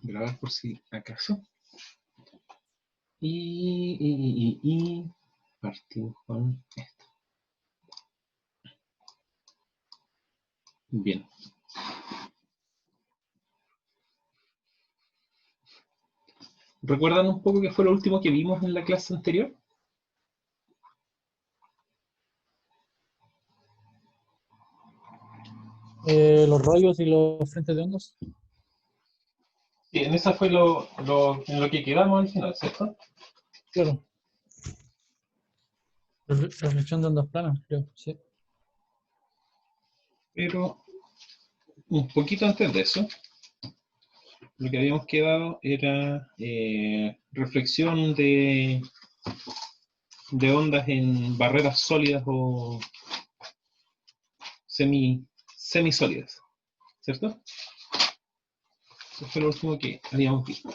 grabar por si acaso. Y partimos con esto. Bien. ¿Recuerdan un poco qué fue lo último que vimos en la clase anterior? Los rayos y los frentes de ondas. Sí, en esa fue en lo que quedamos al final, ¿cierto? Claro. Reflexión de ondas planas, creo, sí. Pero un poquito antes de eso, lo que habíamos quedado era reflexión de ondas en barreras sólidas o semisólidas, ¿cierto? Eso fue lo último que habíamos visto.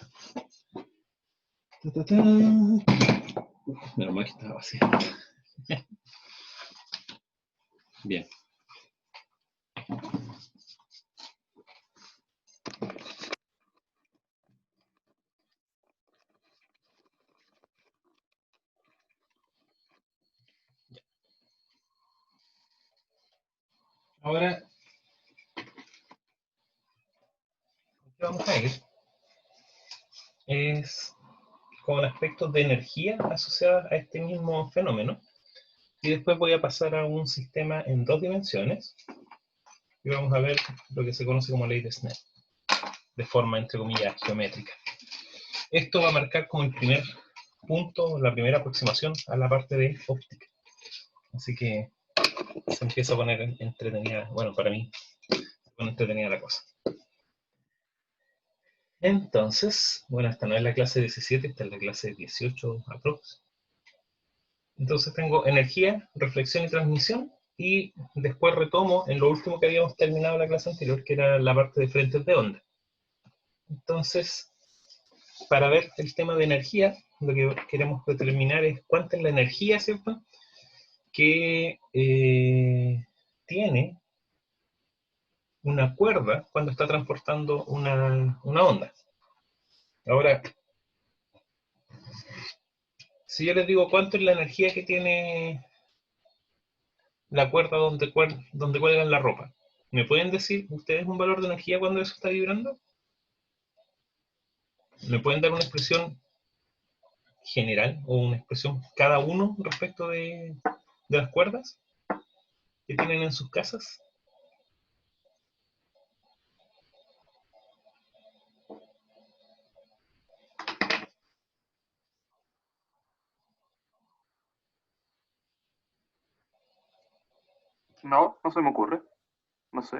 Menos mal que estaba vacío. Bien. Ahora, lo que vamos a ir es con aspectos de energía asociados a este mismo fenómeno. Y después voy a pasar a un sistema en 2 dimensiones. Y vamos a ver lo que se conoce como ley de Snell, de forma, entre comillas, geométrica. Esto va a marcar como el primer punto, la primera aproximación a la parte de óptica. Así que se empieza a poner entretenida, bueno, para mí, se pone entretenida la cosa. Entonces, bueno, esta no es la clase 17, esta es la clase 18 aprox. Entonces tengo energía, reflexión y transmisión, y después retomo en lo último que habíamos terminado la clase anterior, que era la parte de frentes de onda. Entonces, para ver el tema de energía, lo que queremos determinar es cuánta es la energía, ¿cierto?, que tiene una cuerda cuando está transportando una onda. Ahora, si yo les digo cuánto es la energía que tiene la cuerda donde cuelgan la ropa, ¿me pueden decir ustedes un valor de energía cuando eso está vibrando? ¿Me pueden dar una expresión general o una expresión cada uno respecto de las cuerdas que tienen en sus casas? No, no se me ocurre. No sé.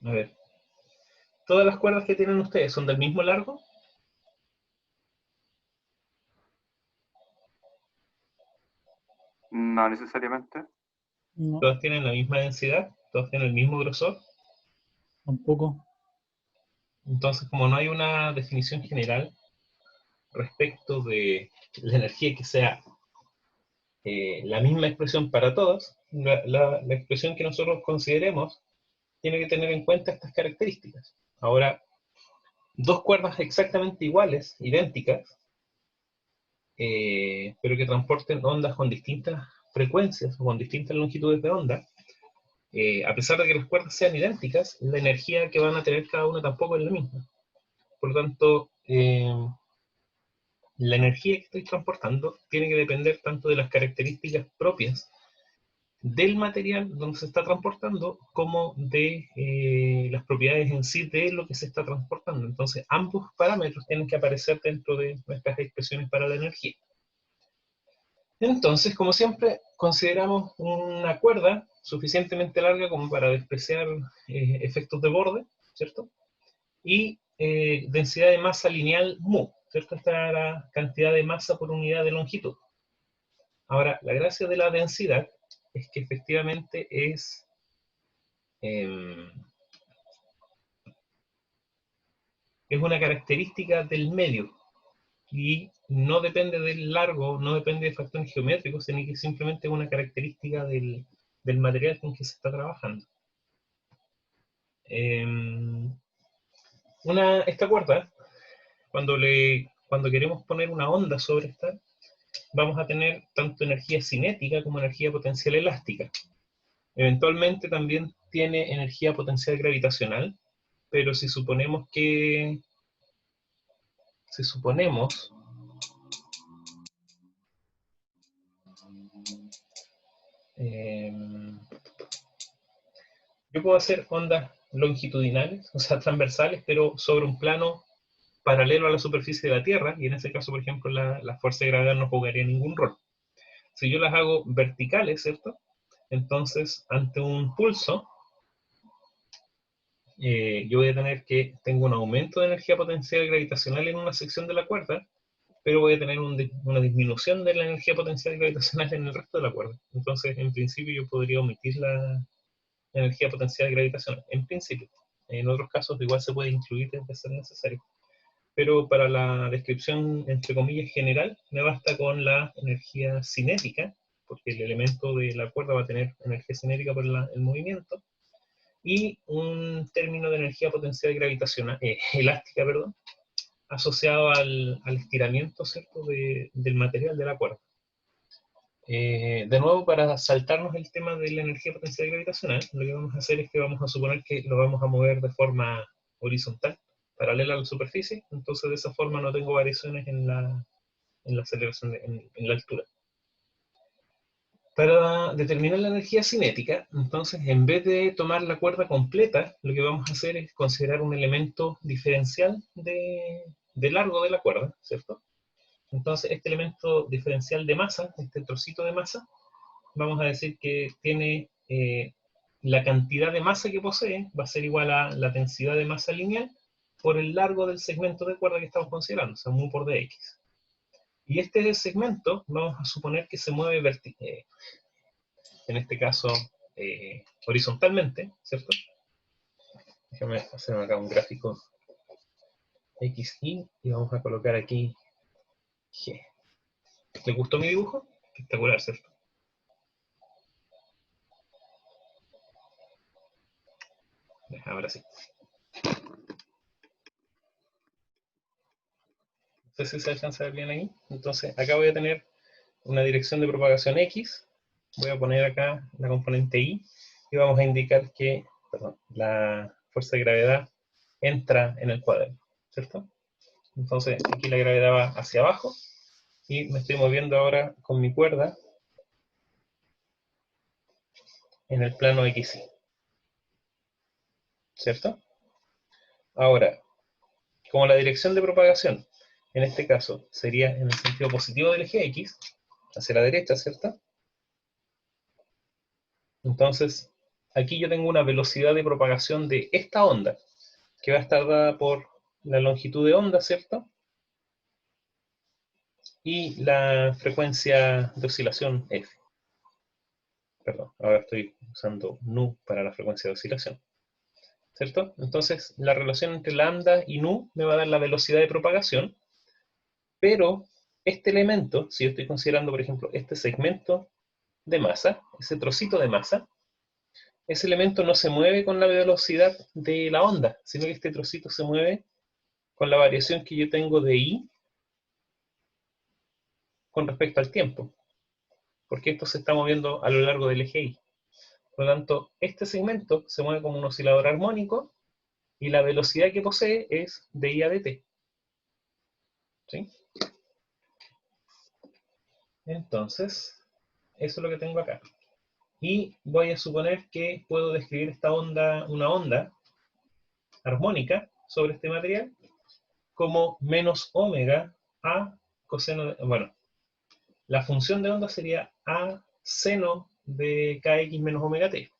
A ver, ¿todas las cuerdas que tienen ustedes son del mismo largo? No necesariamente. No, ¿Todas tienen la misma densidad? ¿Todas tienen el mismo grosor? tampoco. Entonces, como no hay una definición general respecto de la energía que sea la misma expresión para todos, la expresión que nosotros consideremos tiene que tener en cuenta estas características. Ahora, dos cuerdas exactamente iguales, idénticas, pero que transporten ondas con distintas frecuencias o con distintas longitudes de onda, a pesar de que las cuerdas sean idénticas, la energía que van a tener cada una tampoco es la misma. Por lo tanto, la energía que estoy transportando tiene que depender tanto de las características propias del material donde se está transportando como de las propiedades en sí de lo que se está transportando. Entonces, ambos parámetros tienen que aparecer dentro de nuestras expresiones para la energía. Entonces, como siempre, consideramos una cuerda suficientemente larga como para despreciar efectos de borde, ¿cierto? Y densidad de masa lineal mu, ¿cierto? Esta es la cantidad de masa por unidad de longitud. Ahora, la gracia de la densidad es que efectivamente es una característica del medio y no depende del largo, no depende de factores geométricos, sino que simplemente es una característica del material con que se está trabajando. esta cuerda, cuando queremos poner una onda sobre esta, vamos a tener tanto energía cinética como energía potencial elástica. Eventualmente también tiene energía potencial gravitacional, pero si suponemos yo puedo hacer ondas longitudinales, o sea, transversales, pero sobre un plano paralelo a la superficie de la Tierra, y en ese caso, por ejemplo, la fuerza de gravedad no jugaría ningún rol. Si yo las hago verticales, ¿cierto? Entonces, ante un pulso, yo voy a tener tengo un aumento de energía potencial gravitacional en una sección de la cuerda, pero voy a tener una disminución de la energía potencial gravitacional en el resto de la cuerda. Entonces, en principio, yo podría omitir la energía potencial gravitacional, en principio. En otros casos, igual se puede incluir de ser necesario. Pero para la descripción, entre comillas, general, me basta con la energía cinética, porque el elemento de la cuerda va a tener energía cinética por el movimiento, y un término de energía potencial gravitacional, elástica, perdón, asociado al estiramiento, ¿cierto?, del material de la cuerda. De nuevo, para saltarnos el tema de la energía potencial gravitacional, lo que vamos a hacer es que vamos a suponer que lo vamos a mover de forma horizontal, paralela a la superficie, entonces de esa forma no tengo variaciones en la aceleración, en la altura. Para determinar la energía cinética, entonces, en vez de tomar la cuerda completa, lo que vamos a hacer es considerar un elemento diferencial de largo de la cuerda, ¿cierto? Entonces, este elemento diferencial de masa, este trocito de masa, vamos a decir que tiene la cantidad de masa que posee, va a ser igual a la densidad de masa lineal por el largo del segmento de cuerda que estamos considerando, o sea, mu por dx. Y este segmento, vamos a suponer que se mueve en este caso horizontalmente, ¿cierto? Déjame hacer acá un gráfico XY y vamos a colocar aquí G. ¿Les gustó mi dibujo? Espectacular, ¿cierto? Ahora sí. No sé si se alcanza a ver bien ahí. Entonces, acá voy a tener una dirección de propagación X. Voy a poner acá la componente Y y vamos a indicar que la fuerza de gravedad entra en el cuaderno, ¿cierto? Entonces, aquí la gravedad va hacia abajo y me estoy moviendo ahora con mi cuerda en el plano XY, ¿cierto? Ahora, como la dirección de propagación, en este caso, sería en el sentido positivo del eje X, hacia la derecha, ¿cierto? Entonces, aquí yo tengo una velocidad de propagación de esta onda, que va a estar dada por la longitud de onda, ¿cierto? Y la frecuencia de oscilación F. Perdón, ahora estoy usando nu para la frecuencia de oscilación, ¿cierto? Entonces, la relación entre lambda y nu me va a dar la velocidad de propagación, pero este elemento, si yo estoy considerando, por ejemplo, este segmento de masa, ese trocito de masa, ese elemento no se mueve con la velocidad de la onda, sino que este trocito se mueve con la variación que yo tengo de I con respecto al tiempo, porque esto se está moviendo a lo largo del eje Y. Por lo tanto, este segmento se mueve como un oscilador armónico y la velocidad que posee es de I a dt. ¿Sí? Entonces, eso es lo que tengo acá. Y voy a suponer que puedo describir esta onda, una onda armónica sobre este material, como menos omega a coseno de, bueno, la función de onda sería a seno de kx menos omega t,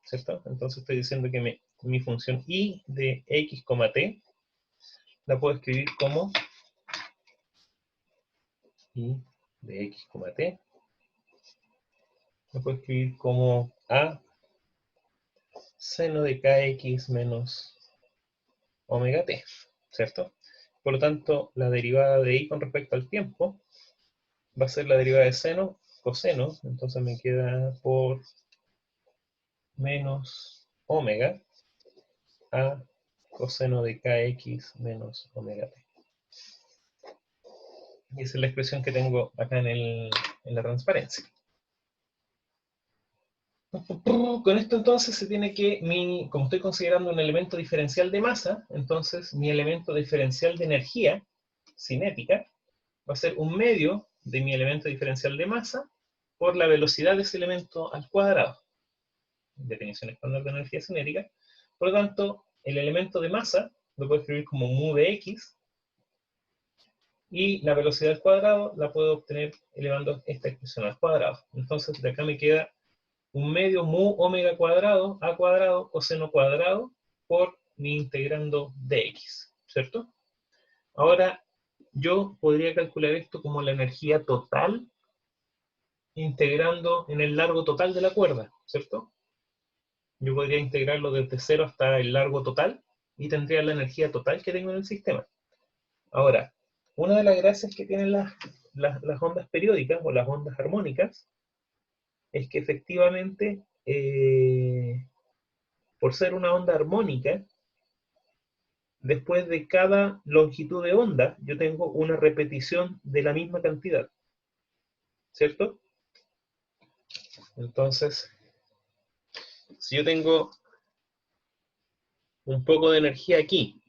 ¿cierto? Entonces estoy diciendo que mi función i de x, t la puedo escribir como i de x, t, la puedo escribir como a seno de kx menos omega t, ¿cierto? Por lo tanto, la derivada de i con respecto al tiempo va a ser la derivada de seno, coseno, entonces me queda por menos omega a coseno de kx menos omega t. Y esa es la expresión que tengo acá en la transparencia. Con esto entonces se tiene que, como estoy considerando un elemento diferencial de masa, entonces mi elemento diferencial de energía cinética va a ser un medio de mi elemento diferencial de masa por la velocidad de ese elemento al cuadrado. Definición estándar de energía cinética. Por lo tanto, el elemento de masa lo puedo escribir como mu de x, y la velocidad al cuadrado la puedo obtener elevando esta expresión al cuadrado. Entonces de acá me queda un medio mu omega cuadrado a cuadrado coseno cuadrado por mi integrando dx, ¿cierto? Ahora yo podría calcular esto como la energía total integrando en el largo total de la cuerda, ¿cierto? Yo podría integrarlo desde 0 hasta el largo total y tendría la energía total que tengo en el sistema. Ahora, una de las gracias que tienen las ondas periódicas o las ondas armónicas es que efectivamente, por ser una onda armónica, después de cada longitud de onda, yo tengo una repetición de la misma cantidad, ¿cierto? Entonces, si yo tengo un poco de energía aquí,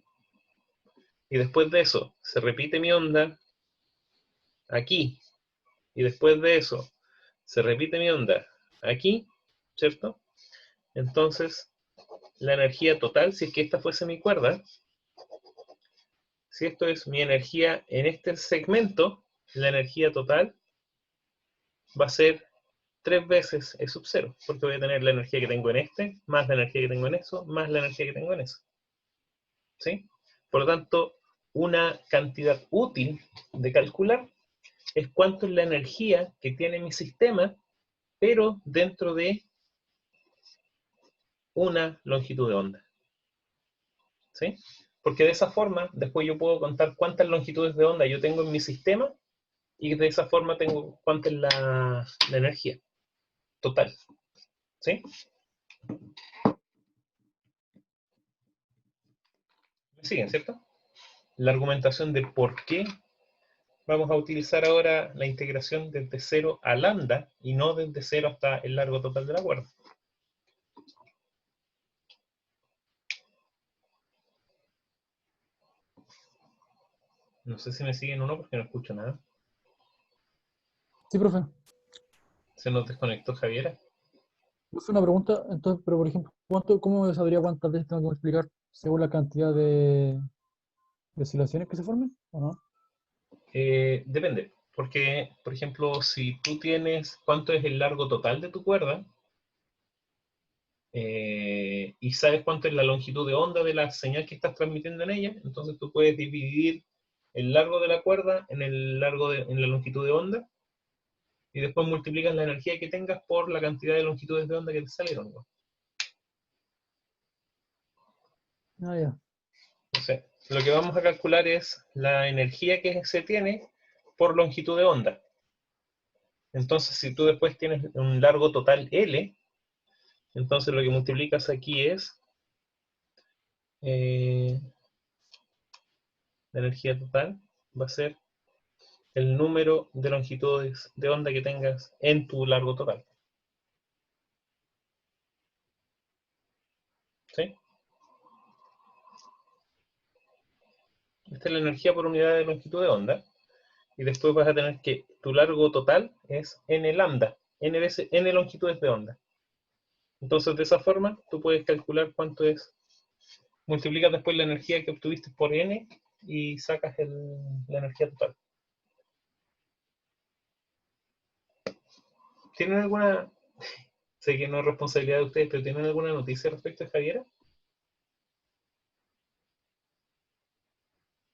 y después de eso se repite mi onda aquí, y después de eso se repite mi onda aquí, ¿cierto? Entonces, la energía total, si es que esta fuese mi cuerda, si esto es mi energía en este segmento, la energía total va a ser 3 veces E sub 0, porque voy a tener la energía que tengo en este, más la energía que tengo en eso, más la energía que tengo en eso. ¿Sí? Por lo tanto, una cantidad útil de calcular es cuánto es la energía que tiene mi sistema, pero dentro de una longitud de onda. ¿Sí? Porque de esa forma, después yo puedo contar cuántas longitudes de onda yo tengo en mi sistema, y de esa forma tengo cuánta es la energía total. ¿Sí? ¿Me siguen, cierto? La argumentación de por qué vamos a utilizar ahora la integración desde 0 a lambda y no desde 0 hasta el largo total de la cuerda. No sé si me siguen o no porque no escucho nada. Sí, profe. ¿Se nos desconectó Javiera? Es una pregunta, entonces, pero por ejemplo, ¿cómo sabría cuántas veces tengo que multiplicar según la cantidad de oscilaciones que se formen? ¿O no? Depende, porque, por ejemplo, si tú tienes cuánto es el largo total de tu cuerda, y sabes cuánto es la longitud de onda de la señal que estás transmitiendo en ella, entonces tú puedes dividir el largo de la cuerda en la longitud de onda, y después multiplicas la energía que tengas por la cantidad de longitudes de onda que te salieron, ¿no? Ah, ya. Entonces, lo que vamos a calcular es la energía que se tiene por longitud de onda. Entonces, si tú después tienes un largo total L, entonces lo que multiplicas aquí es la energía total, va a ser el número de longitudes de onda que tengas en tu largo total. ¿Sí? Esta es la energía por unidad de longitud de onda. Y después vas a tener que tu largo total es n lambda, n veces n longitudes de onda. Entonces, de esa forma, tú puedes calcular cuánto es. Multiplicas después la energía que obtuviste por n y sacas la energía total. ¿Tienen alguna, sé que no es responsabilidad de ustedes, pero ¿tienen alguna noticia respecto a Javiera?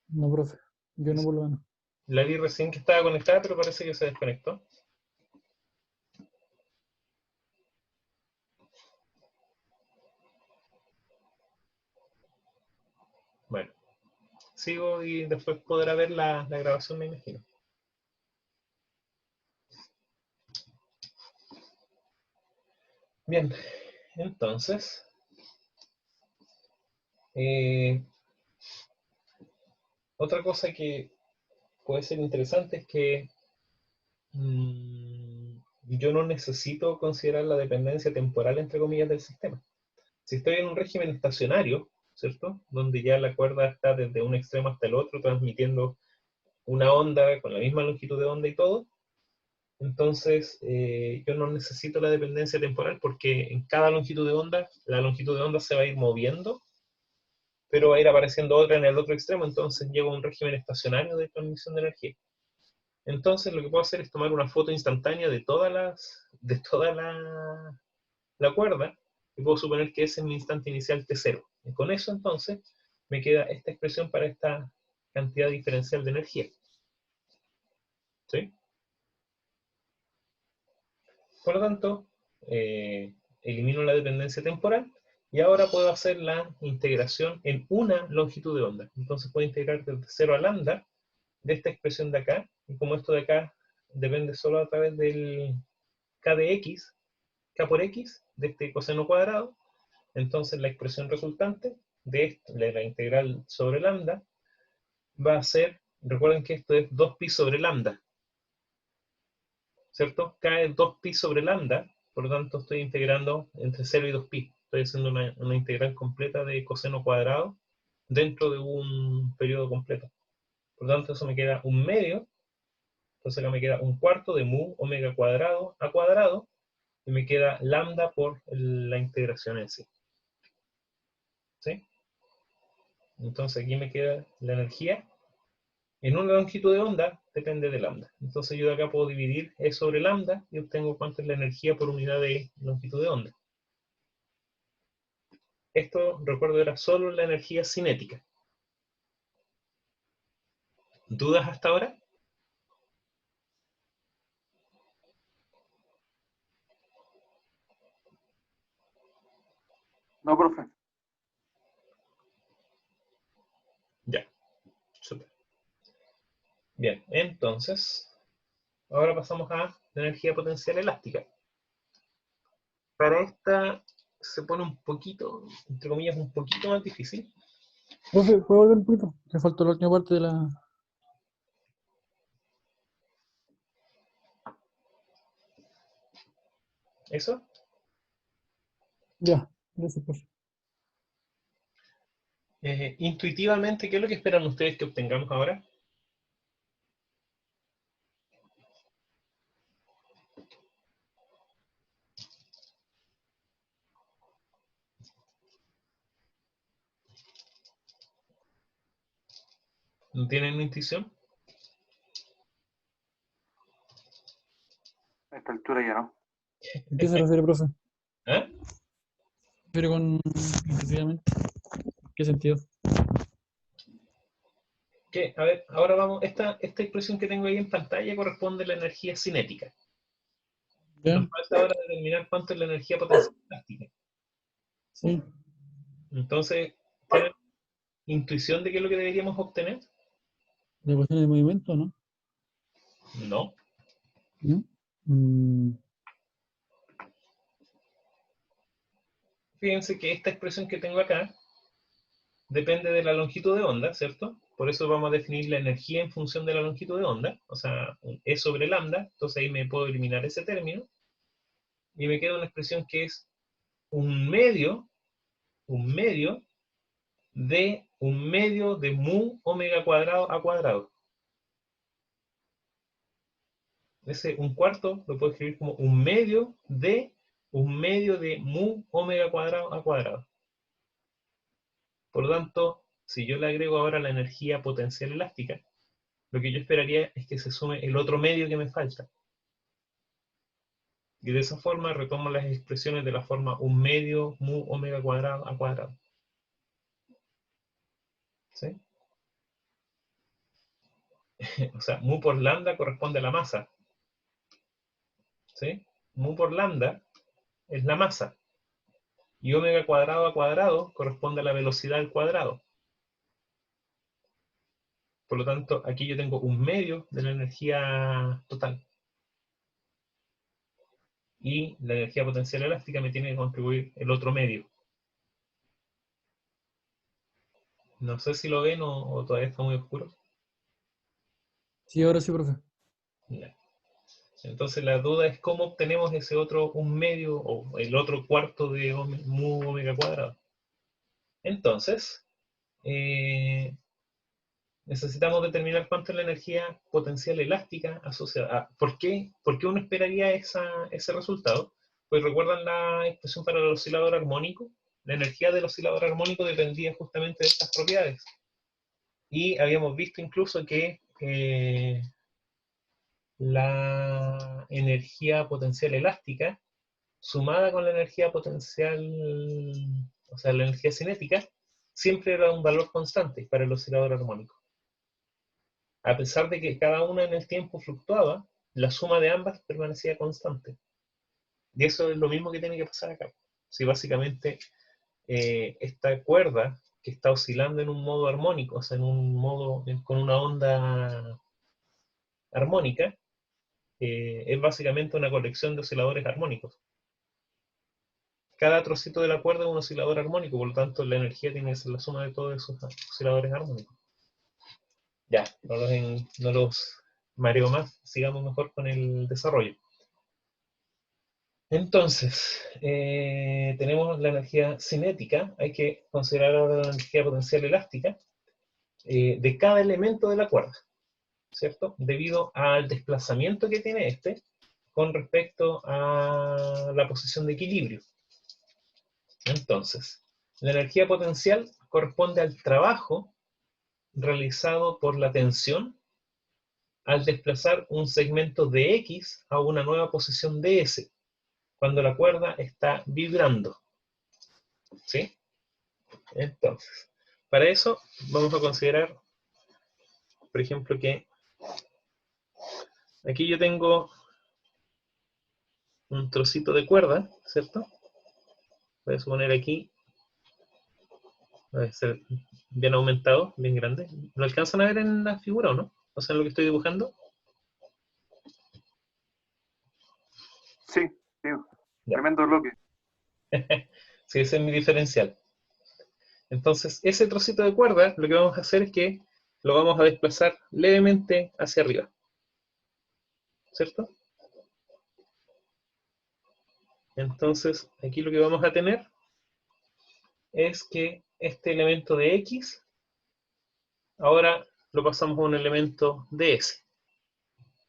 No, profe. Yo no por lo menos. La vi recién que estaba conectada, pero parece que se desconectó. Bueno, sigo y después podrá ver la grabación, me imagino. Bien, entonces, Otra cosa que puede ser interesante es que yo no necesito considerar la dependencia temporal, entre comillas, del sistema. Si estoy en un régimen estacionario, ¿cierto? Donde ya la cuerda está desde un extremo hasta el otro, transmitiendo una onda con la misma longitud de onda y todo, entonces yo no necesito la dependencia temporal porque en cada longitud de onda, la longitud de onda se va a ir moviendo, pero va a ir apareciendo otra en el otro extremo, entonces llego a un régimen estacionario de transmisión de energía. Entonces lo que puedo hacer es tomar una foto instantánea de toda la cuerda, y puedo suponer que ese es mi instante inicial T0. Y con eso entonces me queda esta expresión para esta cantidad diferencial de energía. ¿Sí? Por lo tanto, elimino la dependencia temporal y ahora puedo hacer la integración en una longitud de onda. Entonces puedo integrar desde 0 a lambda de esta expresión de acá, y como esto de acá depende solo a través del k de x, k por x, de este coseno cuadrado, entonces la expresión resultante de la integral sobre lambda va a ser, recuerden que esto es 2pi sobre lambda, ¿cierto? K es 2pi sobre lambda, por lo tanto estoy integrando entre 0 y 2pi. Estoy haciendo una integral completa de coseno cuadrado dentro de un periodo completo. Por lo tanto, eso me queda un medio. Entonces acá me queda un cuarto de mu omega cuadrado a cuadrado, y me queda lambda por la integración en sí. ¿Sí? Entonces aquí me queda la energía en una longitud de onda, depende de lambda. Entonces yo de acá puedo dividir E sobre lambda y obtengo cuánto es la energía por unidad de longitud de onda. Esto, recuerdo, era solo la energía cinética. ¿Dudas hasta ahora? No, profe. Ya, súper. Bien, entonces, ahora pasamos a la energía potencial elástica. Para esta se pone un poquito, entre comillas, un poquito más difícil. Profe, ¿puedo volver un poquito? Me faltó la última parte de la... ¿Eso? Ya, gracias, profe. Intuitivamente, ¿qué es lo que esperan ustedes que obtengamos ahora? ¿No tienen intuición? A esta altura ya no. ¿A qué se refiere, profe? ¿Ah? ¿Se refiere con intuitivamente? ¿Qué sentido? Que, a ver, ahora vamos, esta expresión que tengo ahí en pantalla corresponde a la energía cinética. ¿Ya? Nos falta ahora determinar cuánto es la energía potencial elástica. Sí. Entonces, ¿tienen intuición de qué es lo que deberíamos obtener? ¿De cuestión de movimiento, no? No. ¿No? Mm, Fíjense que esta expresión que tengo acá depende de la longitud de onda, ¿cierto? Por eso vamos a definir la energía en función de la longitud de onda, o sea, E sobre lambda, entonces ahí me puedo eliminar ese término, y me queda una expresión que es un medio de mu omega cuadrado a cuadrado. Ese un cuarto lo puedo escribir como un medio de mu omega cuadrado a cuadrado. Por lo tanto, si yo le agrego ahora la energía potencial elástica, lo que yo esperaría es que se sume el otro medio que me falta. Y de esa forma retomo las expresiones de la forma un medio mu omega cuadrado a cuadrado. ¿Sí? O sea, mu por lambda corresponde a la masa. ¿Sí? Mu por lambda es la masa. Y omega cuadrado a cuadrado corresponde a la velocidad al cuadrado. Por lo tanto, aquí yo tengo un medio de la energía total. Y la energía potencial elástica me tiene que contribuir el otro medio. No sé si lo ven o todavía está muy oscuro. Sí, ahora sí, profe. Ya. Entonces la duda es cómo obtenemos ese otro un medio o el otro cuarto de mu omega cuadrado. Entonces, necesitamos determinar cuánto es la energía potencial elástica asociada a... ¿Por qué uno esperaría ese resultado? Pues recuerdan la expresión para el oscilador armónico. La energía del oscilador armónico dependía justamente de estas propiedades. Y habíamos visto incluso que la energía potencial elástica, sumada con la energía potencial, o sea, la energía cinética, siempre era un valor constante para el oscilador armónico. A pesar de que cada una en el tiempo fluctuaba, la suma de ambas permanecía constante. Y eso es lo mismo que tiene que pasar acá. Si básicamente esta cuerda que está oscilando en un modo armónico, o sea, en un modo con una onda armónica, es básicamente una colección de osciladores armónicos. Cada trocito de la cuerda es un oscilador armónico, por lo tanto la energía tiene que ser la suma de todos esos osciladores armónicos. Ya, no los mareo más, sigamos mejor con el desarrollo. Entonces, tenemos la energía cinética, hay que considerar ahora la energía potencial elástica de cada elemento de la cuerda, ¿cierto? Debido al desplazamiento que tiene este con respecto a la posición de equilibrio. Entonces, la energía potencial corresponde al trabajo realizado por la tensión al desplazar un segmento de X a una nueva posición de S, cuando la cuerda está vibrando. ¿Sí? Entonces, para eso vamos a considerar, por ejemplo, que aquí yo tengo un trocito de cuerda, ¿cierto? Voy a suponer aquí, va a ser bien aumentado, bien grande. ¿Lo alcanzan a ver en la figura o no? O sea, en lo que estoy dibujando. Sí, tío. Ya. Tremendo bloque. Sí, ese es mi diferencial. Entonces, ese trocito de cuerda, lo que vamos a hacer es que lo vamos a desplazar levemente hacia arriba. ¿Cierto? Entonces, aquí lo que vamos a tener es que este elemento de X, ahora lo pasamos a un elemento de S.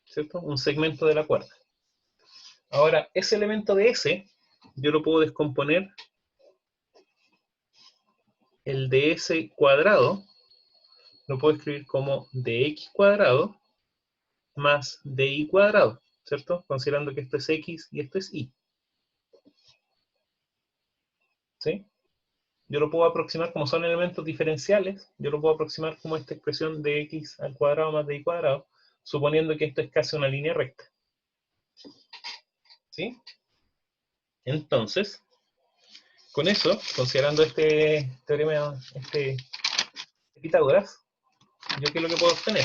¿Cierto? Un segmento de la cuerda. Ahora, ese elemento de S, yo lo puedo descomponer el de S cuadrado, lo puedo escribir como dx cuadrado más dy cuadrado, ¿cierto? Considerando que esto es x y esto es y. ¿Sí? Yo lo puedo aproximar, como son elementos diferenciales, yo lo puedo aproximar como esta expresión de x al cuadrado más dy cuadrado, suponiendo que esto es casi una línea recta. ¿Sí? Entonces, con eso, considerando este teorema, de Pitágoras, ¿yo qué es lo que puedo obtener?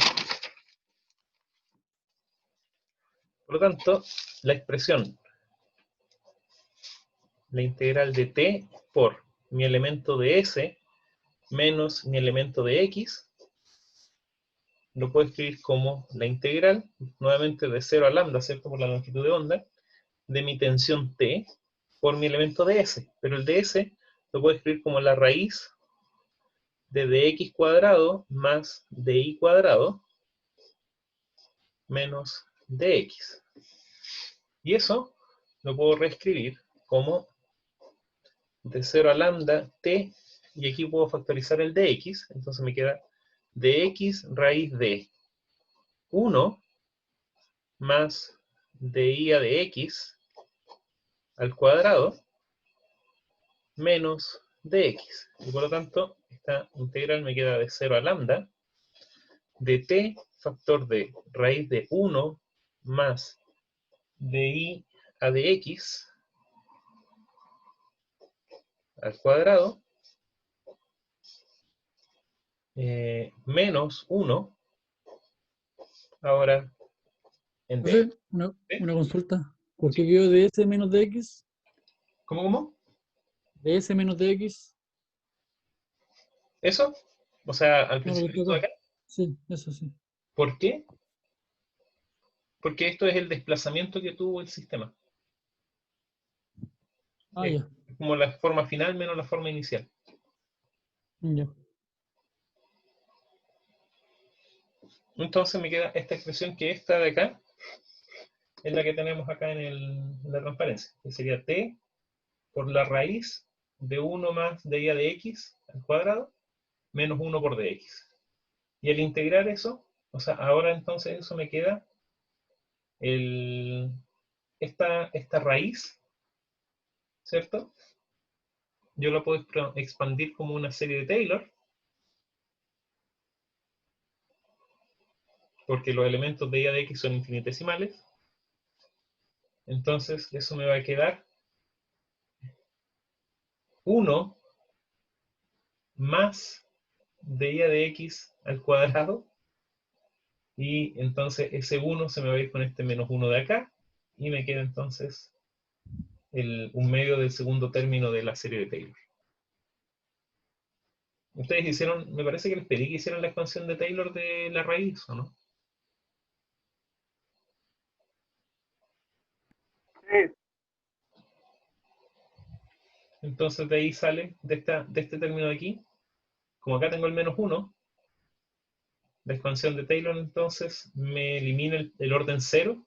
Por lo tanto, la expresión, la integral de t por mi elemento de S menos mi elemento de X, lo puedo escribir como la integral, nuevamente de 0 a lambda, ¿cierto? Por la longitud de onda, de mi tensión T por mi elemento de S. Pero el de S lo puedo escribir como la raíz de dx cuadrado más dy cuadrado menos dx. Y eso lo puedo reescribir como de 0 a lambda t, y aquí puedo factorizar el dx, entonces me queda dx raíz de 1 más dy a de x al cuadrado menos dx. Y por lo tanto, esta integral me queda de 0 a lambda de t factor de raíz de 1 más dy a de x al cuadrado menos 1 ahora en dx. Profe, ¿Sí? una consulta. ¿Por qué ¿Sí? quedó de S menos de X? ¿Cómo? De S menos de X. ¿Eso? O sea, al No, lo que principio de está esto de acá. acá. Sí, eso sí. ¿Por qué? Porque esto es el desplazamiento que tuvo el sistema. Ah, ya. Es como la forma final menos la forma inicial. Ya. Entonces me queda esta expresión que esta de acá es la que tenemos acá en la transparencia, que sería t por la raíz de 1 más de i a de x al cuadrado menos 1 por dx. Y al integrar eso, o sea, ahora entonces eso me queda esta raíz, ¿cierto? Yo la puedo expandir como una serie de Taylor, porque los elementos de i a de x son infinitesimales. Entonces eso me va a quedar 1 más de i a de x al cuadrado, y entonces ese 1 se me va a ir con este menos 1 de acá, y me queda entonces un medio del segundo término de la serie de Taylor. Ustedes hicieron, me parece que les pedí que hicieran la expansión de Taylor de la raíz, ¿o no? Sí, Entonces de ahí sale, de este término de aquí, como acá tengo el menos 1, la expansión de Taylor entonces me elimina el orden 0,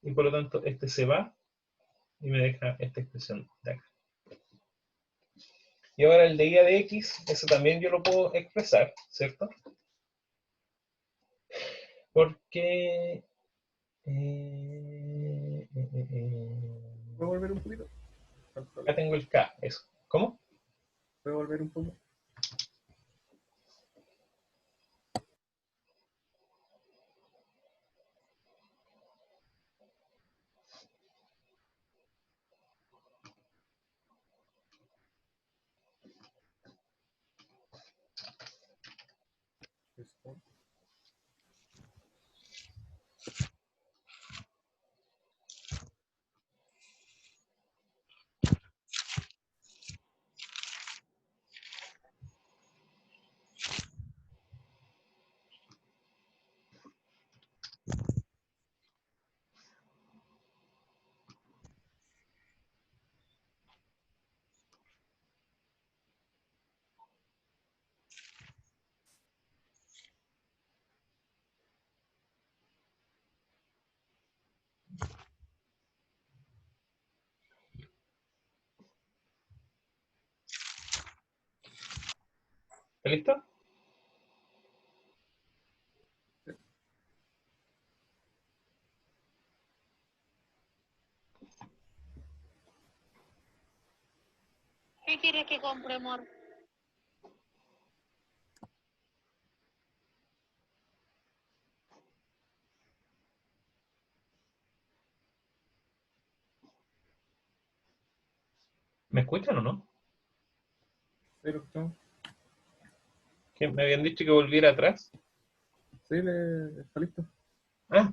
y por lo tanto este se va, y me deja esta expresión de acá. Y ahora el de i a de x, eso también yo lo puedo expresar, ¿cierto? Porque... ¿Puedo volver un poquito? acá tengo el k, eso. ¿Cómo? ¿Puedo volver un poco? Esto. ¿Está listo? ¿Qué quieres que compre, amor? ¿Me escuchan o no? ¿Cero estamos? Que me habían dicho que volviera atrás. ¿Sí? ¿Está listo? Ah,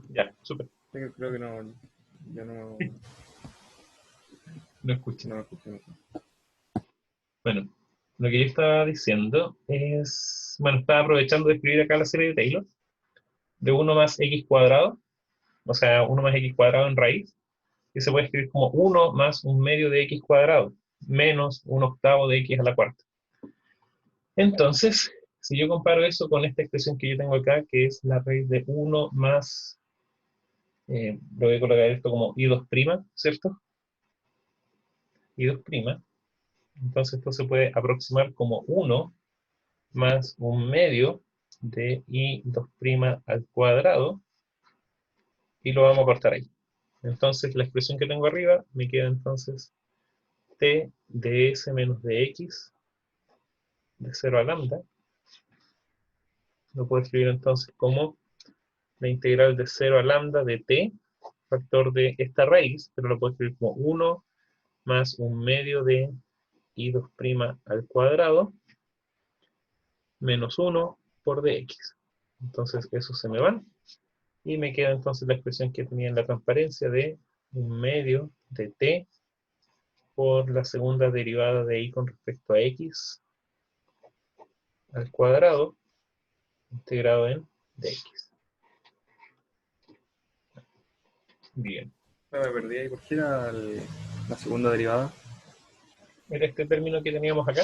ya, súper. Sí, creo que no. Ya no. No escuché. No escuché mucho. Bueno, lo que yo estaba diciendo es, bueno, estaba aprovechando de escribir acá la serie de Taylor, de 1 más x cuadrado, o sea, 1 más x cuadrado en raíz, que se puede escribir como 1 más un medio de x cuadrado, menos un octavo de x a la cuarta. Entonces, si yo comparo eso con esta expresión que yo tengo acá, que es la raíz de 1 más, lo voy a colocar esto como i2', ¿cierto? i2', entonces esto se puede aproximar como 1 más un medio de i2' al cuadrado, y lo vamos a cortar ahí. Entonces la expresión que tengo arriba me queda entonces t de s menos de x de 0 a lambda. Lo puedo escribir entonces como la integral de 0 a lambda de t, factor de esta raíz, pero lo puedo escribir como 1 más un medio de i2' al cuadrado menos 1 por dx. Entonces eso se me va, y me queda entonces la expresión que tenía en la transparencia de un medio de t por la segunda derivada de i con respecto a x al cuadrado integrado en dx. Bien. Me perdí ahí, ¿por qué era la segunda derivada? Era este término que teníamos acá.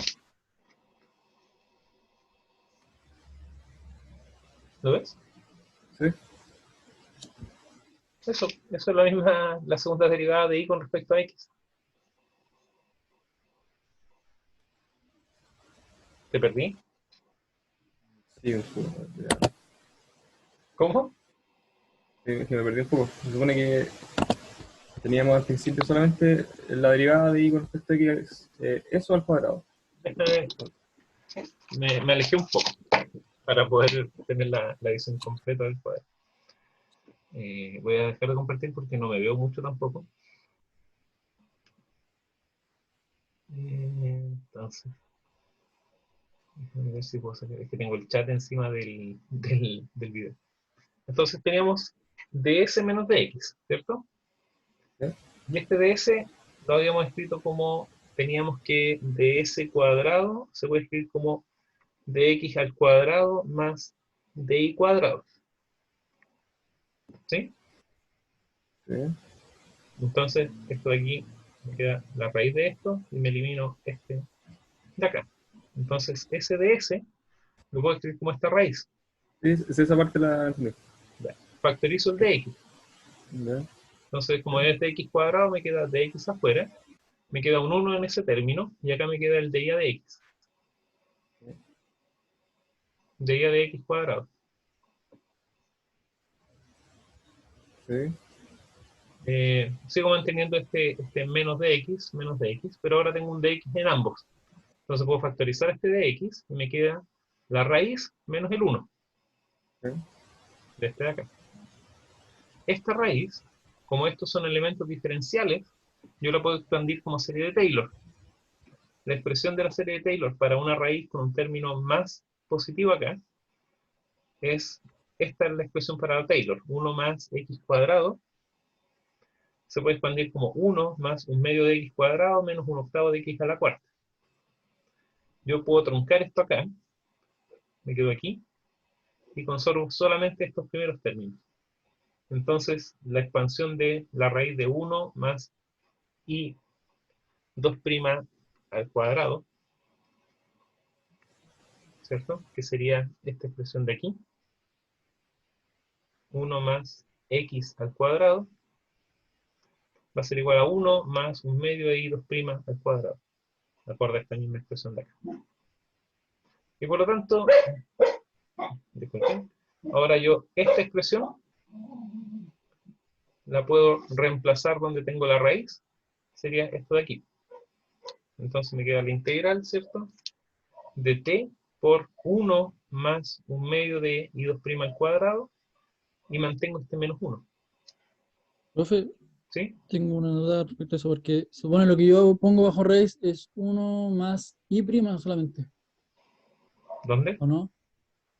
¿Lo ves? ¿Sí? Eso es la misma, la segunda derivada de y con respecto a x. ¿Te perdí? Sí, un poco. Ya. ¿Cómo? Sí, que me perdí un poco. Se supone que teníamos al principio solamente la derivada de y con respecto a x, eso al cuadrado. Me alejé un poco para poder tener la visión completa del cuadrado. Voy a dejar de compartir porque no me veo mucho tampoco. Entonces, déjame ver si puedo sacar. Es que tengo el chat encima del video. Entonces teníamos ds menos dx, ¿cierto? ¿Sí? Y este ds lo habíamos escrito como, teníamos que ds cuadrado se puede escribir como dx al cuadrado más dy cuadrado. ¿Sí? Sí. Entonces, esto de aquí me queda la raíz de esto y me elimino este de acá. Entonces, ese ds lo puedo escribir como esta raíz. Sí, esa parte la entendí. Ya. Factorizo el dx. Ya. Entonces, como es dx cuadrado, me queda dx afuera. Me queda un 1 en ese término. Y acá me queda el dy de x. Dy de x cuadrado. Sí. Sigo manteniendo este menos dx, pero ahora tengo un dx en ambos. Entonces puedo factorizar este dx y me queda la raíz menos el 1 Sí. de este de acá. Esta raíz, como estos son elementos diferenciales, yo la puedo expandir como serie de Taylor. La expresión de la serie de Taylor para una raíz con un término más positivo acá es, esta es la expresión para la Taylor, 1 más x cuadrado, se puede expandir como 1 más un medio de x cuadrado menos un octavo de x a la cuarta. Yo puedo truncar esto acá, me quedo aquí, y conservo solamente estos primeros términos. Entonces, la expansión de la raíz de 1 más y 2' al cuadrado, ¿cierto? Que sería esta expresión de aquí. 1 más x al cuadrado va a ser igual a 1 más un medio de y 2' al cuadrado, de acuerdo a esta misma expresión de acá. Y por lo tanto, disculpen, ahora yo esta expresión la puedo reemplazar donde tengo la raíz, sería esto de aquí. Entonces me queda la integral, ¿cierto? De t por 1 más un medio de y 2' al cuadrado, y mantengo este menos 1. Profe, ¿Sí? tengo una duda respecto a eso, porque supone lo que yo pongo bajo raíz es 1 más y prima solamente, ¿Dónde? ¿o no?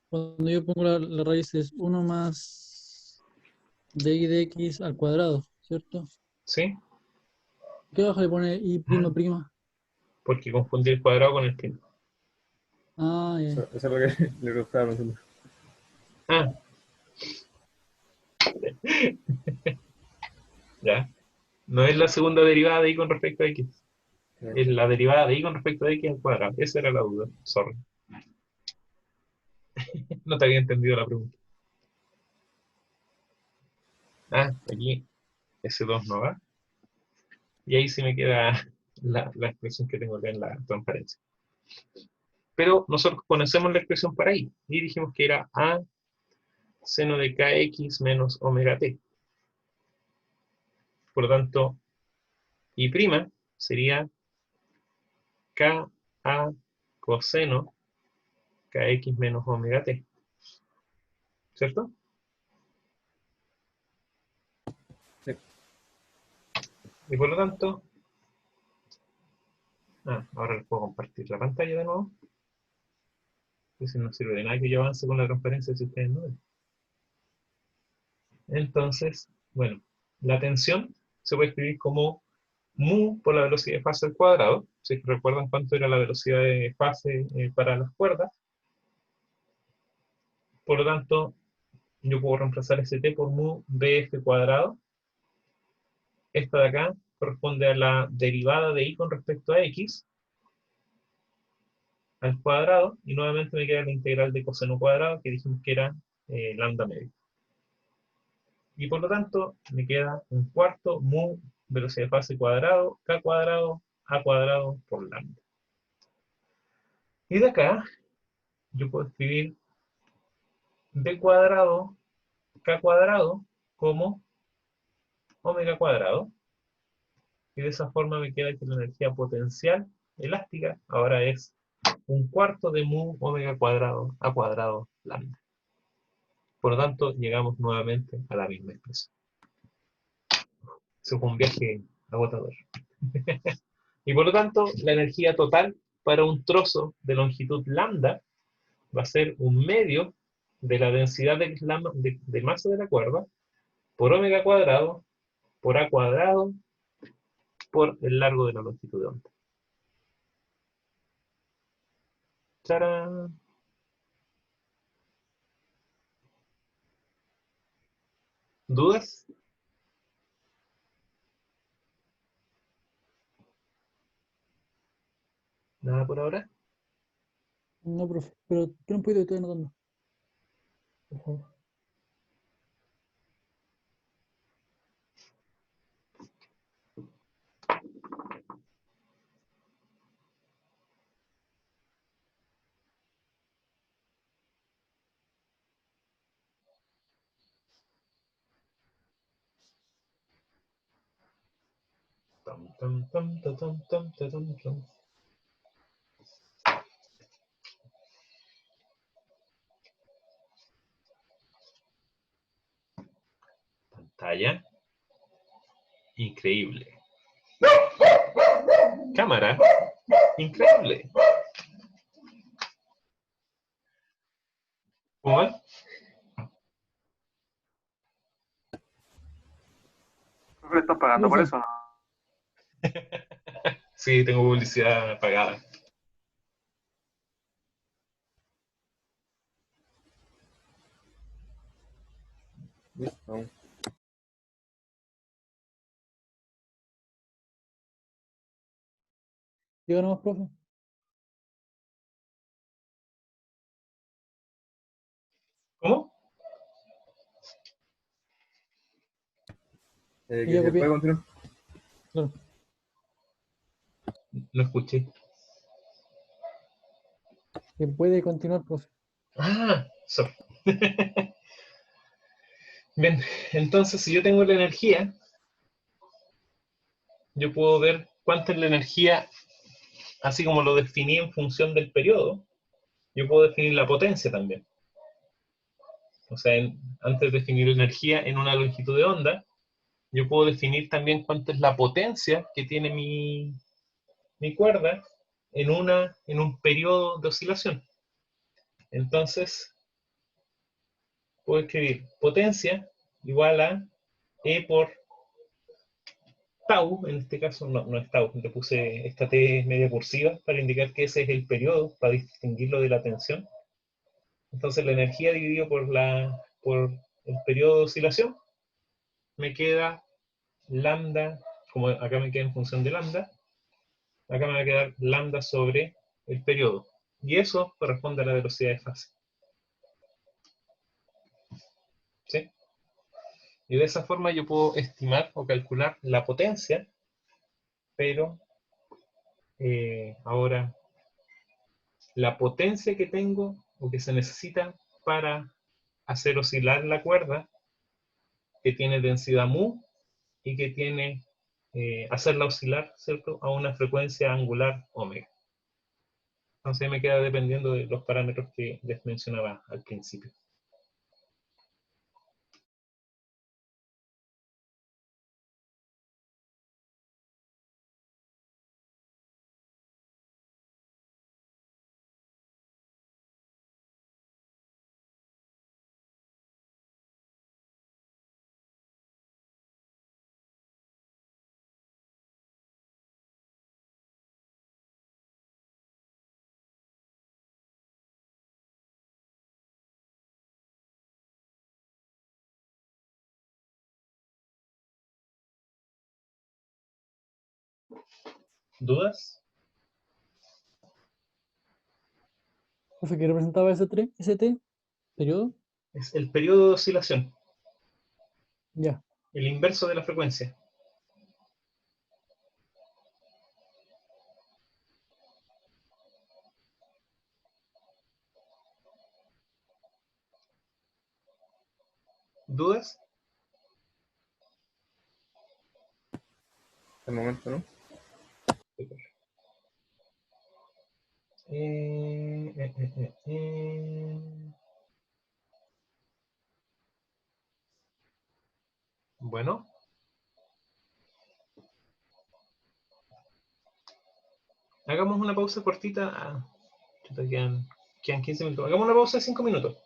Cuando yo pongo la raíz es 1 más dy de x al cuadrado, ¿cierto? ¿Sí? ¿Qué abajo le pone y prima prima? Porque confundí el cuadrado con el primo. Ah, ya. Eso es lo que le preguntaba. Ah, ya. No es la segunda derivada de y con respecto a x. Es la derivada de y con respecto a x al cuadrado. Esa era la duda. Sorry. No te había entendido la pregunta. Ah, aquí S2 no va. Y ahí sí me queda la expresión que tengo acá en la transparencia. Pero nosotros conocemos la expresión para y. Y dijimos que era a seno de kx menos omega t. Por lo tanto, y' sería ka coseno kx menos omega t. ¿Cierto? Sí. Y por lo tanto, ahora les puedo compartir la pantalla de nuevo. Eso no sirve de nada que yo avance con la transparencia si ustedes no ven. Entonces, bueno, la tensión se puede escribir como mu por la velocidad de fase al cuadrado. Si recuerdan cuánto era la velocidad de fase para las cuerdas, Por lo tanto, yo puedo reemplazar ese t por mu bf cuadrado. Esta de acá corresponde a la derivada de y con respecto a x al cuadrado, y nuevamente me queda la integral de coseno cuadrado, que dijimos que era lambda medio. Y por lo tanto, me queda un cuarto mu velocidad de fase cuadrado, k cuadrado, a cuadrado por lambda. Y de acá, yo puedo escribir b cuadrado, k cuadrado, como omega cuadrado. Y de esa forma me queda que la energía potencial elástica ahora es un cuarto de mu omega cuadrado a cuadrado lambda. Por lo tanto, llegamos nuevamente a la misma expresión. Eso fue un viaje agotador. Y por lo tanto, la energía total para un trozo de longitud lambda va a ser un medio de la densidad de masa de la cuerda por omega cuadrado por a cuadrado por el largo de la longitud de onda. ¡Tarán! ¿Dudas? ¿Nada por ahora? No, profe, pero ¿qué no puedo? Estoy anotando. Por favor. Tam, tam, tam, ta, tam, tam, ta, tam, tam. Pantalla. Increíble. Cámara. Increíble. ¿Cómo va? Profe, le están pagando por eso, ¿no? Sí, tengo publicidad pagada. Listo. Diga nomás, profe. ¿Cómo? Y Que ya se copié. puede continuar. Claro. No escuché. Que puede continuar, profe. Ah, sorry. Bien, entonces si yo tengo la energía, yo puedo ver cuánta es la energía, así como lo definí en función del periodo, yo puedo definir la potencia también. O sea, antes de definir la energía en una longitud de onda, yo puedo definir también cuánta es la potencia que tiene mi cuerda en un periodo de oscilación. Entonces, puedo escribir potencia igual a E por tau, en este caso no es tau, le puse esta T media cursiva para indicar que ese es el periodo, para distinguirlo de la tensión. Entonces la energía dividido por el periodo de oscilación, me queda lambda, como acá me queda en función de lambda, acá me va a quedar lambda sobre el periodo. Y eso corresponde a la velocidad de fase. ¿Sí? Y de esa forma yo puedo estimar o calcular la potencia, pero ahora la potencia que tengo o que se necesita para hacer oscilar la cuerda, que tiene densidad mu y que tiene hacerla oscilar, ¿cierto?, a una frecuencia angular omega. Entonces me queda dependiendo de los parámetros que les mencionaba al principio. ¿Dudas? Profe, ¿qué representaba ese T? ¿Periodo? Es el periodo de oscilación, Ya. el inverso de la frecuencia. ¿Dudas? Hasta el momento, ¿no? Bueno. Hagamos una pausa cortita. Chuta, quedan 15 minutos. Hagamos una pausa de 5 minutos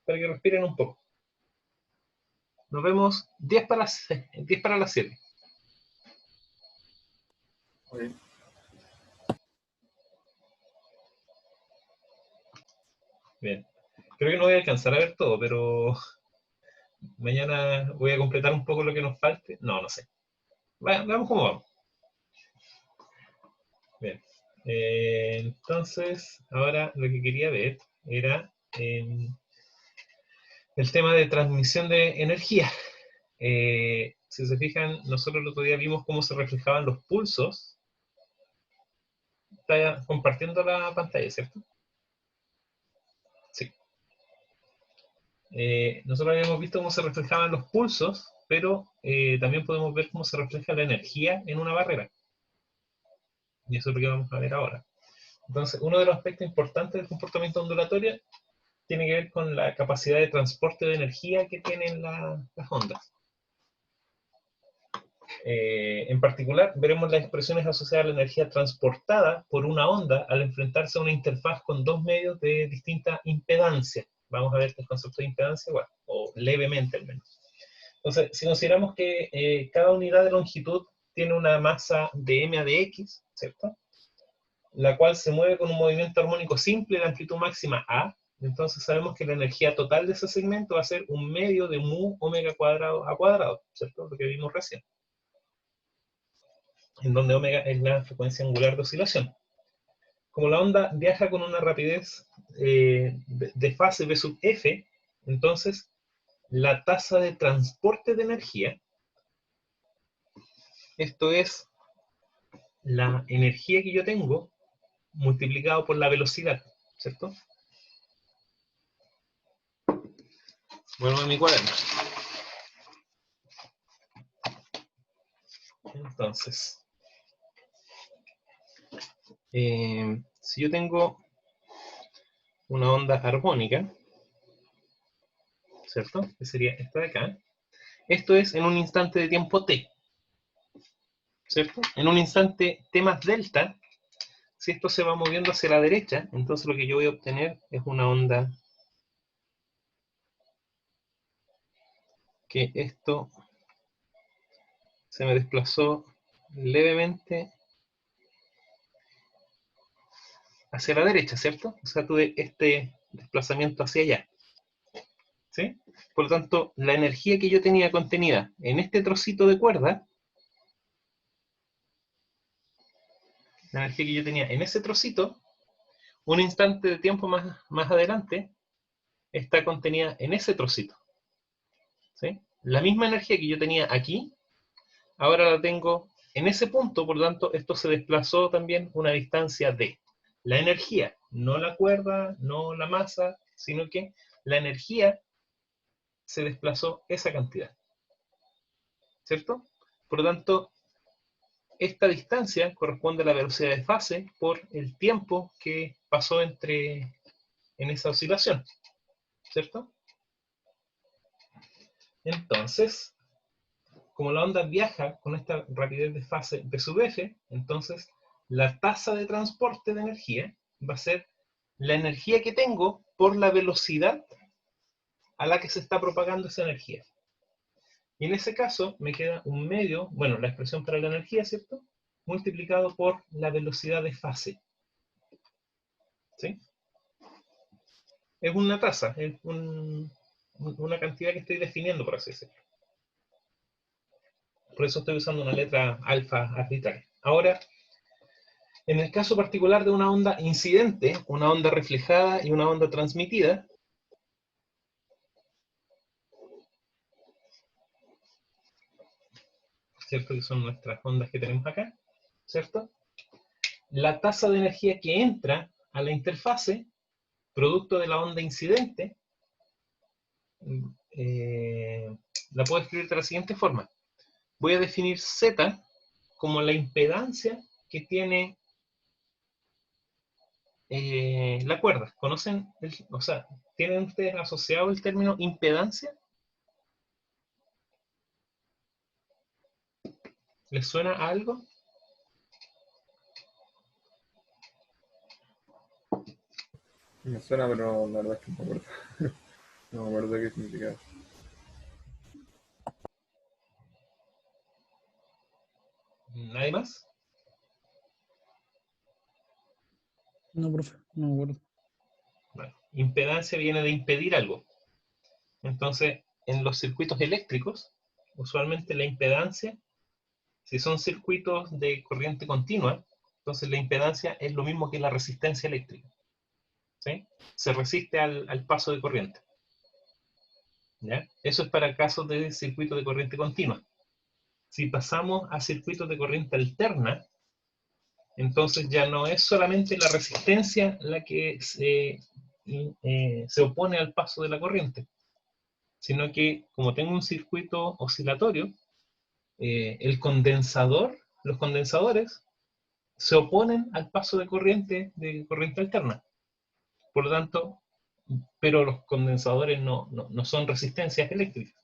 para que respiren un poco. Nos vemos 10 para las 7. Ok. Bien. Creo que no voy a alcanzar a ver todo, pero mañana voy a completar un poco lo que nos falte. No sé. Veamos cómo vamos. Bien. Entonces, ahora lo que quería ver era el tema de transmisión de energía. Si se fijan, nosotros el otro día vimos cómo se reflejaban los pulsos. Está compartiendo la pantalla, ¿cierto? Sí. Nosotros habíamos visto cómo se reflejaban los pulsos, pero también podemos ver cómo se refleja la energía en una barrera. Y eso es lo que vamos a ver ahora. Entonces, uno de los aspectos importantes del comportamiento ondulatorio tiene que ver con la capacidad de transporte de energía que tienen las ondas. En particular, veremos las expresiones asociadas a la energía transportada por una onda al enfrentarse a una interfaz con dos medios de distinta impedancia. Vamos a ver el concepto de impedancia igual, o levemente al menos. Entonces, si consideramos que cada unidad de longitud tiene una masa de m a de x, ¿cierto? La cual se mueve con un movimiento armónico simple de amplitud máxima a, entonces sabemos que la energía total de ese segmento va a ser un medio de mu omega cuadrado a cuadrado, ¿cierto? Lo que vimos recién. En donde omega es la frecuencia angular de oscilación. Como la onda viaja con una rapidez de fase v sub f, entonces la tasa de transporte de energía, esto es la energía que yo tengo multiplicado por la velocidad, ¿cierto? Vuelvo a mi cuaderno. Entonces, si yo tengo una onda armónica, ¿cierto? Que sería esta de acá. Esto es en un instante de tiempo t, ¿cierto? En un instante t más delta, si esto se va moviendo hacia la derecha, entonces lo que yo voy a obtener es una onda que esto se me desplazó levemente hacia la derecha, ¿cierto? O sea, tuve este desplazamiento hacia allá, ¿sí? Por lo tanto, la energía que yo tenía contenida en este trocito de cuerda, la energía que yo tenía en ese trocito, un instante de tiempo más adelante, está contenida en ese trocito, ¿sí? La misma energía que yo tenía aquí, ahora la tengo en ese punto, por lo tanto, esto se desplazó también una distancia d. La energía, no la cuerda, no la masa, sino que la energía se desplazó esa cantidad, ¿cierto? Por lo tanto, esta distancia corresponde a la velocidad de fase por el tiempo que pasó en esa oscilación, ¿cierto? Entonces, como la onda viaja con esta rapidez de fase v sub f, entonces la tasa de transporte de energía va a ser la energía que tengo por la velocidad a la que se está propagando esa energía. Y en ese caso me queda un medio, bueno, la expresión para la energía, ¿cierto? Multiplicado por la velocidad de fase. ¿Sí? Es una tasa, es una cantidad que estoy definiendo, por así decirlo. Por eso estoy usando una letra alfa arbitraria. Ahora, en el caso particular de una onda incidente, una onda reflejada y una onda transmitida, ¿cierto? Que son nuestras ondas que tenemos acá, ¿cierto? La tasa de energía que entra a la interfase, producto de la onda incidente, la puedo escribir de la siguiente forma. Voy a definir Z como la impedancia que tiene la cuerda. ¿Conocen? O sea, ¿tienen ustedes asociado el término impedancia? ¿Les suena a algo? Me suena, pero la verdad es que no me acuerdo. No me acuerdo qué significaba. ¿Nadie más? No, profe, no me acuerdo. Bueno, impedancia viene de impedir algo. Entonces, en los circuitos eléctricos, usualmente la impedancia, si son circuitos de corriente continua, entonces la impedancia es lo mismo que la resistencia eléctrica. ¿Sí? Se resiste al paso de corriente. ¿Ya? Eso es para casos de circuito de corriente continua. Si pasamos a circuitos de corriente alterna, entonces ya no es solamente la resistencia la que se opone al paso de la corriente, sino que como tengo un circuito oscilatorio, el condensador, los condensadores se oponen al paso de corriente alterna. Por lo tanto, pero los condensadores no son resistencias eléctricas.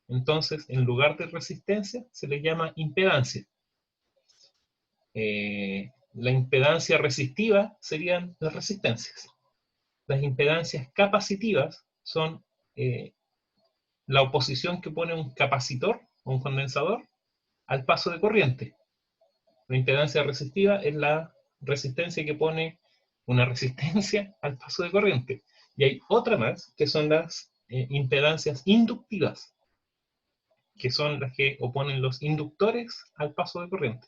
Entonces, en lugar de resistencia, se le llama impedancia. La impedancia resistiva serían las resistencias. Las impedancias capacitivas son la oposición que pone un capacitor o un condensador al paso de corriente. La impedancia resistiva es la resistencia que pone una resistencia al paso de corriente. Y hay otra más, que son las impedancias inductivas, que son las que oponen los inductores al paso de corriente.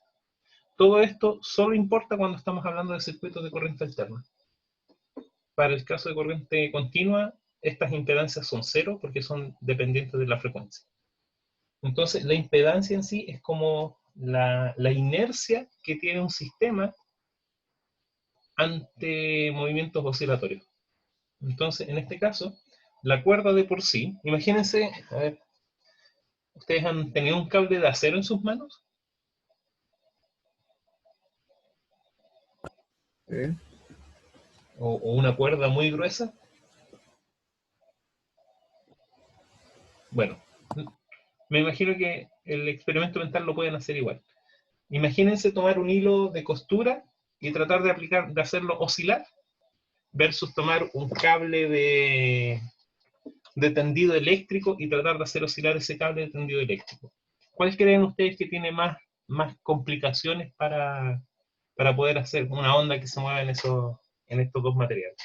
Todo esto solo importa cuando estamos hablando de circuitos de corriente alterna. Para el caso de corriente continua, estas impedancias son cero porque son dependientes de la frecuencia. Entonces, la impedancia en sí es como la inercia que tiene un sistema ante movimientos oscilatorios. Entonces, en este caso, la cuerda de por sí, imagínense, a ver, ¿ustedes han tenido un cable de acero en sus manos? ¿Sí? ¿O una cuerda muy gruesa? Bueno, me imagino que el experimento mental lo pueden hacer igual. Imagínense tomar un hilo de costura y tratar de hacerlo oscilar, versus tomar un cable de tendido eléctrico y tratar de hacer oscilar ese cable de tendido eléctrico. ¿Cuál creen ustedes que tiene más complicaciones para poder hacer una onda que se mueva en estos dos materiales?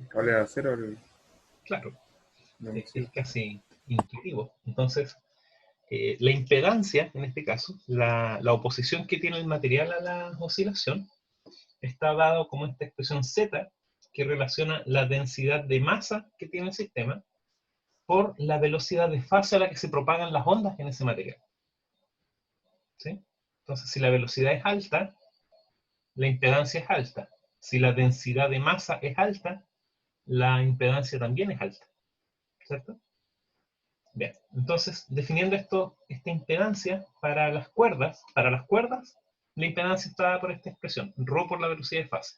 Cable de acero, Claro, no, es sí. casi intuitivo. Entonces, la impedancia, en este caso, la oposición que tiene el material a la oscilación, está dado como esta expresión Z, que relaciona la densidad de masa que tiene el sistema por la velocidad de fase a la que se propagan las ondas en ese material. ¿Sí? Entonces, si la velocidad es alta, la impedancia es alta. Si la densidad de masa es alta, la impedancia también es alta. ¿Cierto? Bien, entonces, definiendo esta impedancia para las cuerdas, la impedancia está dada por esta expresión, ρ por la velocidad de fase.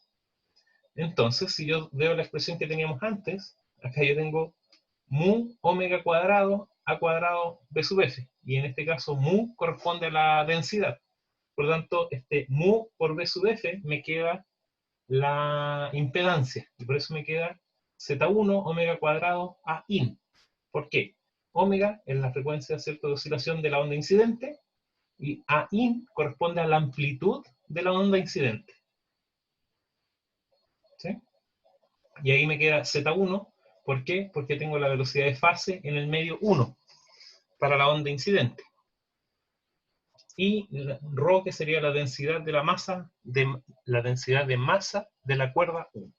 Entonces, si yo veo la expresión que teníamos antes, acá yo tengo mu omega cuadrado a cuadrado b sub f, y en este caso mu corresponde a la densidad. Por lo tanto, mu por b sub f me queda la impedancia, y por eso me queda z1 omega cuadrado a in. ¿Por qué? Omega es la frecuencia, ¿cierto?, de oscilación de la onda incidente, y a in corresponde a la amplitud de la onda incidente. ¿Sí? Y ahí me queda Z1 ¿Por qué? Porque tengo la velocidad de fase en el medio 1 para la onda incidente. Y ρ, que sería la densidad de la masa de la cuerda 1.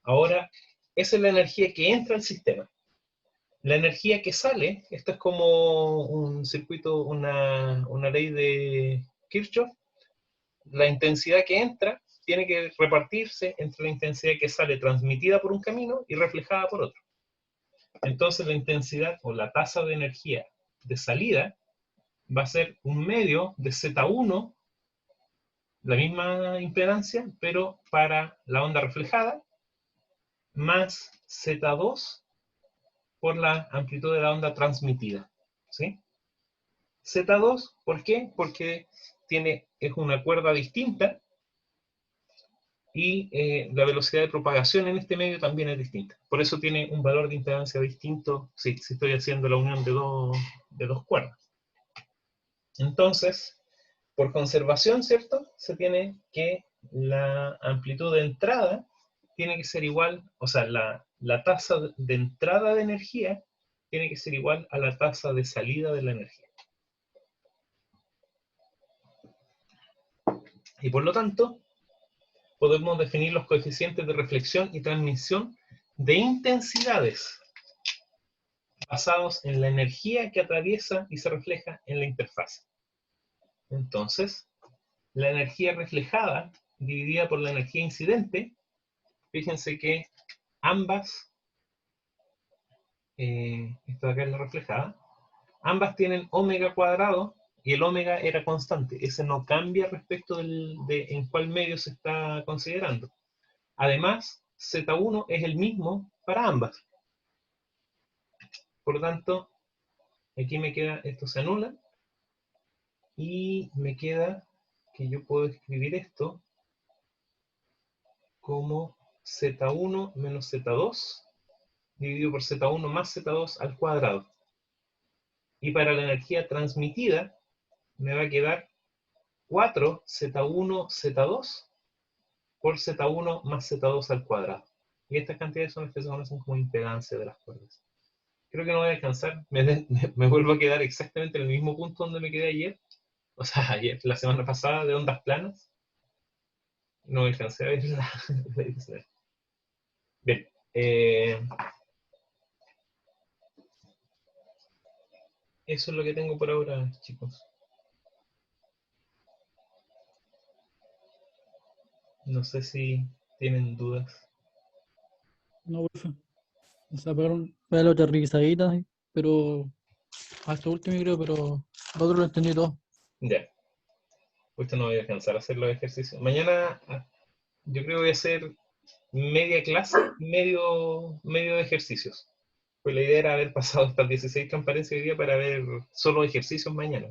Ahora, esa es la energía que entra al sistema. La energía que sale, esto es como un circuito, una ley de Kirchhoff. La intensidad que entra tiene que repartirse entre la intensidad que sale transmitida por un camino y reflejada por otro. Entonces la intensidad o la tasa de energía de salida va a ser un medio de Z1, la misma impedancia, pero para la onda reflejada, más Z2 por la amplitud de la onda transmitida. ¿Sí? Z2, ¿por qué? Porque es una cuerda distinta y la velocidad de propagación en este medio también es distinta. Por eso tiene un valor de impedancia distinto si estoy haciendo la unión de dos cuerdas. Entonces, por conservación, ¿cierto? Se tiene que la amplitud de entrada tiene que ser igual, o sea, la tasa de entrada de energía tiene que ser igual a la tasa de salida de la energía. Y por lo tanto, podemos definir los coeficientes de reflexión y transmisión de intensidades basados en la energía que atraviesa y se refleja en la interfase. Entonces, la energía reflejada dividida por la energía incidente, fíjense que ambas, esta de acá es la reflejada, ambas tienen omega cuadrado y el omega era constante. Ese no cambia respecto de en cuál medio se está considerando. Además, Z1 es el mismo para ambas. Por lo tanto, aquí me queda, esto se anula, y me queda que yo puedo escribir esto como Z1 menos Z2 dividido por Z1 más Z2 al cuadrado. Y para la energía transmitida me va a quedar 4 Z1 Z2 por Z1 más Z2 al cuadrado. Y estas cantidades son las que se conocen como impedancia de las cuerdas. Creo que no voy a alcanzar, me vuelvo a quedar exactamente en el mismo punto donde me quedé ayer. O sea, ayer, la semana pasada, de ondas planas. No alcancé a ver la diferencia. Bien. Eso es lo que tengo por ahora, chicos. No sé si tienen dudas. No, profe. O sea, pegaron otra revisadita, ¿sí? Pero hasta último creo, pero lo otro lo entendí todo. Ya. Ahorita no voy a alcanzar a hacer los ejercicios. Mañana yo creo que voy a hacer media clase y medio de ejercicios. Pues la idea era haber pasado estas 16 transparencias hoy día para ver solo ejercicios mañana.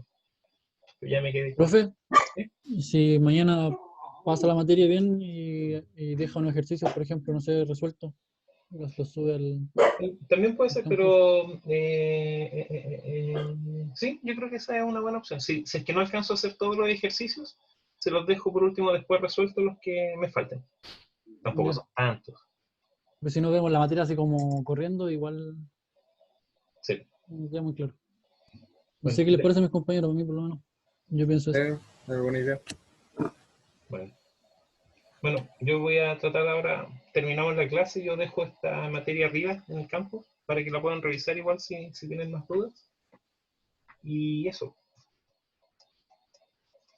Pero ya me quedé. Profe, ¿Sí? si mañana pasa la materia bien y deja un ejercicio, por ejemplo, no sé, resuelto, lo sube al También puede ser, campus. pero sí, yo creo que esa es una buena opción. Si es que no alcanzo a hacer todos los ejercicios, se los dejo por último después resueltos los que me falten. Tampoco Ya. son tantos. Pero si no vemos la materia así como corriendo, igual Sí. no queda muy claro. No Bueno, sé qué les parece a mis compañeros, a mí por lo menos. Yo pienso eso. Es buena idea. Bueno, yo voy a tratar ahora, terminamos la clase, yo dejo esta materia arriba en el campo para que la puedan revisar igual si tienen más dudas. Y eso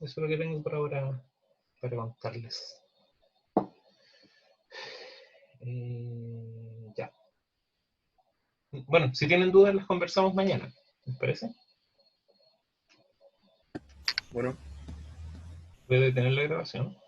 es lo que tengo por ahora para contarles. Ya. Bueno, si tienen dudas las conversamos mañana, ¿les parece? Bueno. Voy a detener la grabación.